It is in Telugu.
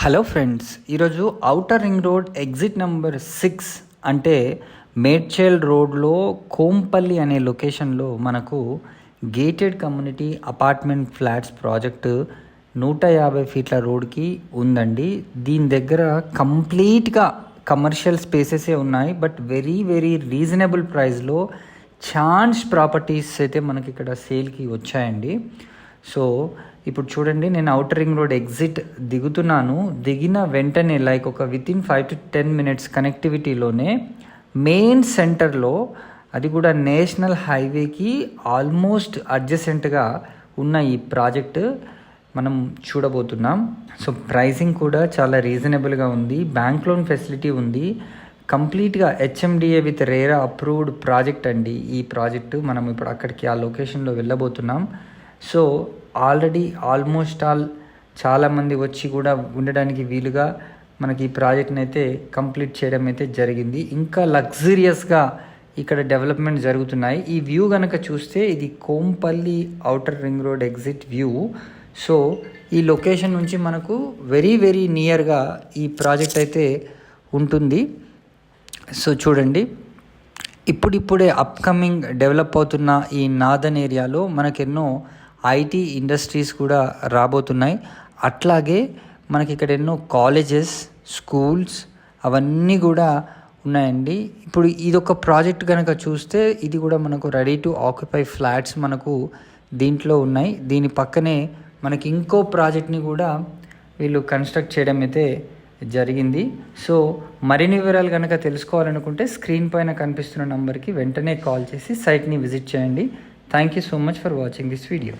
హలో ఫ్రెండ్స్, ఈరోజు outer ring road exit number 6 అంటే మేడ్చల్ రోడ్లో కోంపల్లి అనే లొకేషన్లో మనకు gated community apartment flats project 150 ఫీట్ల రోడ్కి ఉందండి. దీని దగ్గర కంప్లీట్గా కమర్షియల్ స్పేసెసే ఉన్నాయి, బట్ వెరీ వెరీ రీజనబుల్ ప్రైస్లో ఛాన్స్ ప్రాపర్టీస్ అయితే మనకి ఇక్కడ సేల్కి వచ్చాయండి. సో ఇప్పుడు చూడండి, నేను ఔటర్ రింగ్ రోడ్ ఎగ్జిట్ దిగుతున్నాను. దిగిన వెంటనే లైక్ ఒక వితిన్ 5 to 10 minutes కనెక్టివిటీలోనే మెయిన్ సెంటర్లో, అది కూడా నేషనల్ హైవేకి ఆల్మోస్ట్ అడ్జసెంట్గా ఉన్న ఈ ప్రాజెక్ట్ మనం చూడబోతున్నాం. సో ప్రైసింగ్ కూడా చాలా రీజనబుల్గా ఉంది. బ్యాంక్ లోన్ ఫెసిలిటీ ఉంది. కంప్లీట్గా HMDA with RERA approved project అండి ఈ ప్రాజెక్టు. మనం ఇప్పుడు అక్కడికి ఆ లొకేషన్లో వెళ్ళబోతున్నాం. సో ఆల్రెడీ ఆల్మోస్ట్ చాలామంది వచ్చి కూడా ఉండడానికి వీలుగా మనకి ఈ ప్రాజెక్ట్ని అయితే కంప్లీట్ చేయడం అయితే జరిగింది. ఇంకా లగ్జరియస్గా ఇక్కడ డెవలప్మెంట్ జరుగుతున్నాయి. ఈ వ్యూ కనుక చూస్తే ఇది Kompally outer ring road exit view. So ఈ లొకేషన్ నుంచి మనకు వెరీ వెరీ నియర్గా ఈ ప్రాజెక్ట్ అయితే ఉంటుంది. సో చూడండి, ఇప్పుడిప్పుడే అప్కమింగ్ డెవలప్ అవుతున్న ఈ నార్దర్న్ ఏరియాలో మనకెన్నో ఐటీ ఇండస్ట్రీస్ కూడా రాబోతున్నాయి. అట్లాగే మనకి ఇక్కడ ఎన్నో కాలేజెస్, స్కూల్స్ అవన్నీ కూడా ఉన్నాయండి. ఇప్పుడు ఇదొక ప్రాజెక్ట్ కనుక చూస్తే ఇది కూడా మనకు రెడీ టు ఆక్యుపై ఫ్లాట్స్ మనకు దీంట్లో ఉన్నాయి. దీని పక్కనే మనకి ఇంకో ప్రాజెక్ట్ని కూడా వీళ్ళు కన్స్ట్రక్ట్ చేయడం అయితే జరిగింది. సో మరిన్ని వివరాలు కనుక తెలుసుకోవాలనుకుంటే స్క్రీన్ పైన కనిపిస్తున్న నంబర్కి వెంటనే కాల్ చేసి సైట్ని విజిట్ చేయండి. Thank you so much for watching this video.